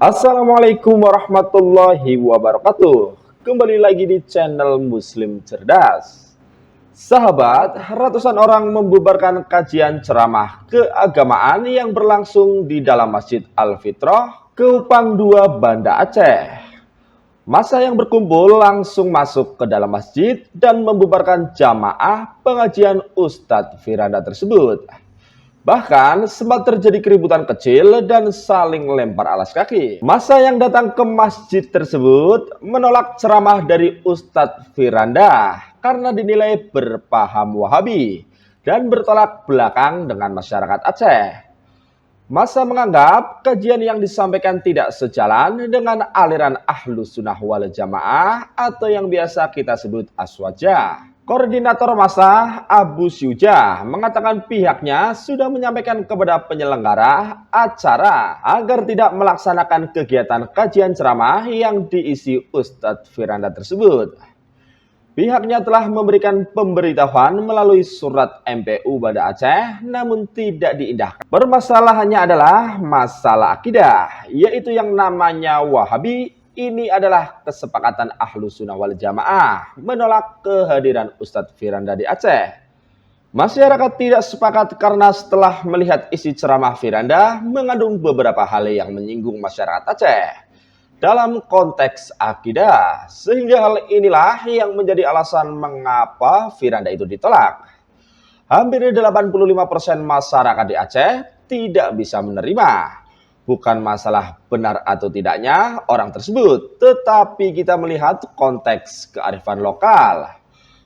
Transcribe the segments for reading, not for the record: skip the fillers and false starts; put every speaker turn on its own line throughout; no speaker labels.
Assalamualaikum warahmatullahi wabarakatuh. Kembali lagi di channel Muslim Cerdas. Sahabat, ratusan orang membubarkan kajian ceramah keagamaan yang berlangsung di dalam Masjid Al-Fitrah, Keupang 2, Banda Aceh. Massa yang berkumpul langsung masuk ke dalam masjid dan membubarkan jamaah pengajian Ustadz Firanda tersebut. Bahkan sempat terjadi keributan kecil dan saling lempar alas kaki. Massa yang datang ke masjid tersebut menolak ceramah dari Ustadz Firanda karena dinilai berpaham Wahabi dan bertolak belakang dengan masyarakat Aceh. Massa menganggap kajian yang disampaikan tidak sejalan dengan aliran Ahlus Sunnah wal Jamaah atau yang biasa kita sebut Aswaja. Koordinator Massa Abu Syujah mengatakan pihaknya sudah menyampaikan kepada penyelenggara acara agar tidak melaksanakan kegiatan kajian ceramah yang diisi Ustadz Firanda tersebut. Pihaknya telah memberikan pemberitahuan melalui surat MPU Banda Aceh namun tidak diindahkan. Permasalahannya adalah masalah akidah, yaitu yang namanya Wahabi. Ini adalah kesepakatan Ahlus Sunnah wal Jamaah menolak kehadiran Ustadz Firanda di Aceh. Masyarakat tidak sepakat karena setelah melihat isi ceramah Firanda mengandung beberapa hal yang menyinggung masyarakat Aceh dalam konteks akidah, sehingga hal inilah yang menjadi alasan mengapa Firanda itu ditolak. Hampir 85% masyarakat di Aceh tidak bisa menerima. Bukan masalah benar atau tidaknya orang tersebut, tetapi kita melihat konteks kearifan lokal.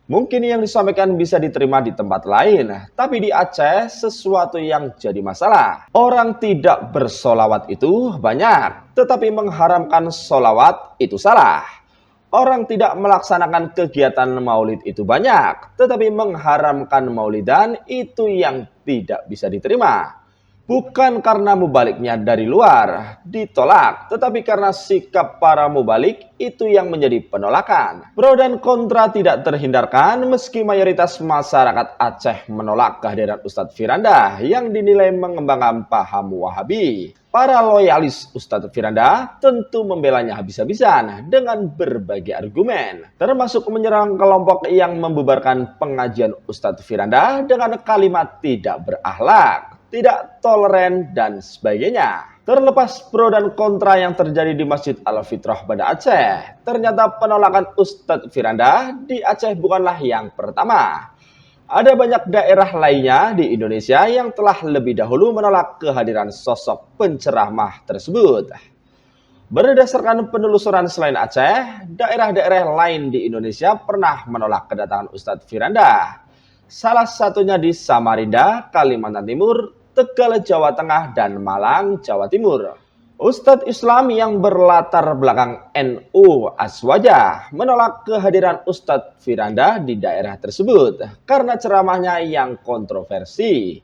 Mungkin yang disampaikan bisa diterima di tempat lain, tapi di Aceh sesuatu yang jadi masalah. Orang tidak bersolawat itu banyak, tetapi mengharamkan solawat itu salah. Orang tidak melaksanakan kegiatan maulid itu banyak, tetapi mengharamkan maulidan itu yang tidak bisa diterima. Bukan karena mubaliknya dari luar ditolak, tetapi karena sikap para mubalik itu yang menjadi penolakan. Pro dan kontra tidak terhindarkan meski mayoritas masyarakat Aceh menolak kehadiran Ustadz Firanda yang dinilai mengembangkan paham Wahabi. Para loyalis Ustadz Firanda tentu membelanya habis-habisan dengan berbagai argumen, termasuk menyerang kelompok yang membubarkan pengajian Ustadz Firanda dengan kalimat tidak berakhlak, tidak toleran, dan sebagainya. Terlepas pro dan kontra yang terjadi di Masjid Al-Fitrah Banda Aceh, ternyata penolakan Ustadz Firanda di Aceh bukanlah yang pertama. Ada banyak daerah lainnya di Indonesia yang telah lebih dahulu menolak kehadiran sosok penceramah tersebut. Berdasarkan penelusuran selain Aceh, daerah-daerah lain di Indonesia pernah menolak kedatangan Ustadz Firanda. Salah satunya di Samarinda, Kalimantan Timur, Tegal, Jawa Tengah, dan Malang, Jawa Timur. Ustadz Islam yang berlatar belakang NU Aswaja menolak kehadiran Ustadz Firanda di daerah tersebut karena ceramahnya yang kontroversi.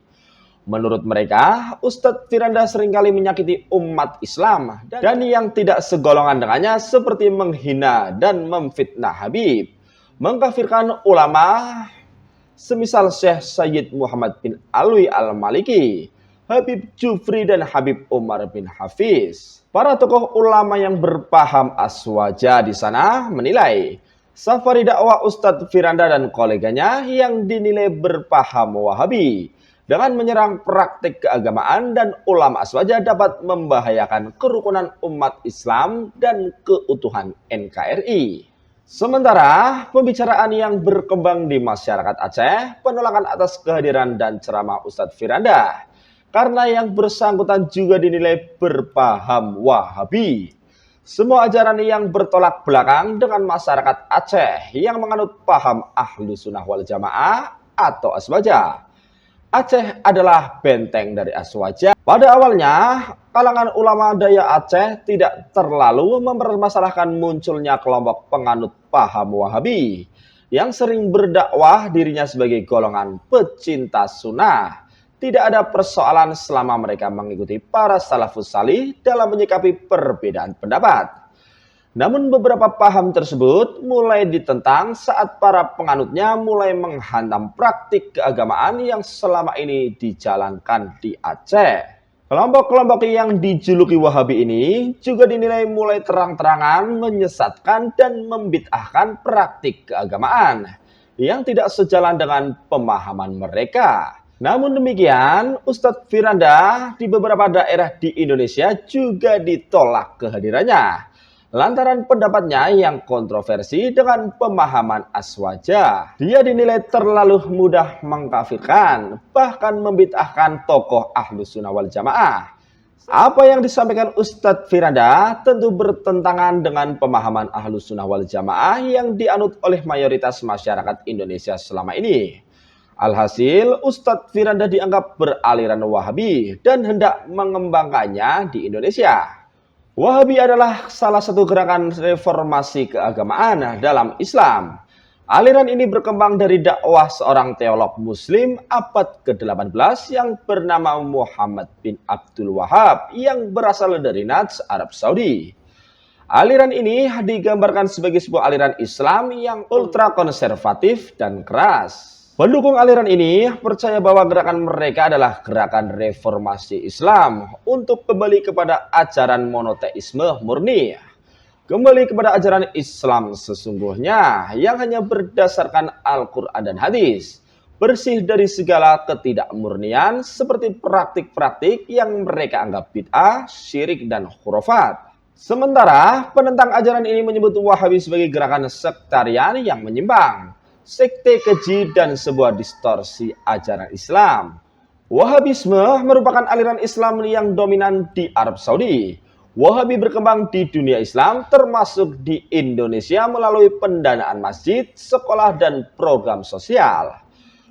Menurut mereka, Ustadz Firanda seringkali menyakiti umat Islam dan yang tidak segolongan dengannya seperti menghina dan memfitnah Habib, mengkafirkan ulama, semisal Syekh Sayyid Muhammad bin Alwi Al-Maliki, Habib Jufri, dan Habib Umar bin Hafiz. Para tokoh ulama yang berpaham Aswaja di sana menilai safari dakwah Ustadz Firanda dan koleganya yang dinilai berpaham Wahabi dengan menyerang praktik keagamaan dan ulama Aswaja dapat membahayakan kerukunan umat Islam dan keutuhan NKRI. Sementara pembicaraan yang berkembang di masyarakat Aceh, penolakan atas kehadiran dan ceramah Ustadz Firanda karena yang bersangkutan juga dinilai berpaham Wahabi. Semua ajaran yang bertolak belakang dengan masyarakat Aceh yang menganut paham Ahlus Sunnah wal Jamaah atau Aswaja. Aceh adalah benteng dari Aswaja. Pada awalnya, kalangan ulama daya Aceh tidak terlalu mempermasalahkan munculnya kelompok penganut paham Wahabi yang sering berdakwah dirinya sebagai golongan pecinta sunnah. Tidak ada persoalan selama mereka mengikuti para salafus salih dalam menyikapi perbedaan pendapat. Namun beberapa paham tersebut mulai ditentang saat para penganutnya mulai menghantam praktik keagamaan yang selama ini dijalankan di Aceh. Kelompok-kelompok yang dijuluki Wahabi ini juga dinilai mulai terang-terangan menyesatkan dan membid'ahkan praktik keagamaan yang tidak sejalan dengan pemahaman mereka. Namun demikian, Ustadz Firanda di beberapa daerah di Indonesia juga ditolak kehadirannya lantaran pendapatnya yang kontroversi dengan pemahaman aswaja. Dia dinilai terlalu mudah mengkafirkan, bahkan membid'ahkan tokoh Ahlus Sunnah wal Jamaah. Apa yang disampaikan Ustadz Firanda tentu bertentangan dengan pemahaman Ahlus Sunnah wal Jamaah yang dianut oleh mayoritas masyarakat Indonesia selama ini. Alhasil, Ustadz Firanda dianggap beraliran Wahabi dan hendak mengembangkannya di Indonesia. Wahabi adalah salah satu gerakan reformasi keagamaan dalam Islam. Aliran ini berkembang dari dakwah seorang teolog muslim abad ke-18 yang bernama Muhammad bin Abdul Wahab yang berasal dari Najd, Arab Saudi. Aliran ini digambarkan sebagai sebuah aliran Islam yang ultra konservatif dan keras. Pendukung aliran ini percaya bahwa gerakan mereka adalah gerakan reformasi Islam untuk kembali kepada ajaran monoteisme murni. Kembali kepada ajaran Islam sesungguhnya yang hanya berdasarkan Al-Quran dan hadis. Bersih dari segala ketidakmurnian seperti praktik-praktik yang mereka anggap bid'ah, syirik, dan khurafat. Sementara penentang ajaran ini menyebut Wahabi sebagai gerakan sektarian yang menyimpang, sekte keji, dan sebuah distorsi ajaran Islam. Wahabisme merupakan aliran Islam yang dominan di Arab Saudi. Wahabi berkembang di dunia Islam termasuk di Indonesia melalui pendanaan masjid, sekolah, dan program sosial.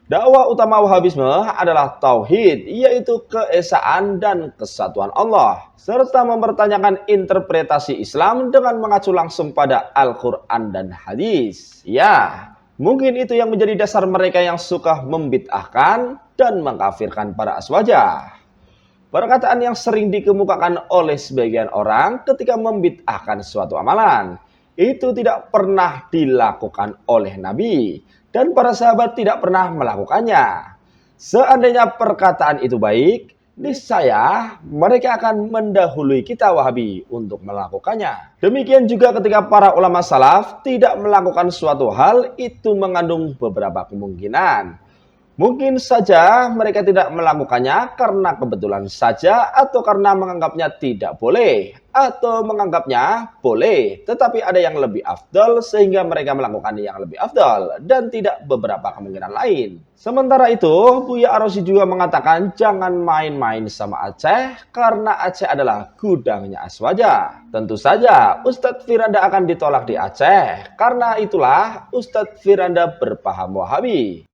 Dakwah utama Wahabisme adalah tauhid, yaitu keesaan dan kesatuan Allah, serta mempertanyakan interpretasi Islam dengan mengacu langsung pada Al-Quran dan hadis. Ya, mungkin itu yang menjadi dasar mereka yang suka membid'ahkan dan mengkafirkan para aswaja. Perkataan yang sering dikemukakan oleh sebagian orang ketika membid'ahkan suatu amalan, itu tidak pernah dilakukan oleh Nabi, dan para sahabat tidak pernah melakukannya. Seandainya perkataan itu baik, niscaya mereka akan mendahului kita Wahabi untuk melakukannya. Demikian juga ketika para ulama salaf tidak melakukan suatu hal, itu mengandung beberapa kemungkinan. Mungkin saja mereka tidak melakukannya karena kebetulan saja, atau karena menganggapnya tidak boleh, atau menganggapnya boleh tetapi ada yang lebih afdal sehingga mereka melakukan yang lebih afdal, dan tidak beberapa kemungkinan lain. Sementara itu, Buya Ar-Rasyid juga mengatakan jangan main-main sama Aceh karena Aceh adalah gudangnya aswaja. Tentu saja Ustadz Firanda akan ditolak di Aceh, karena itulah Ustadz Firanda berpaham Wahabi.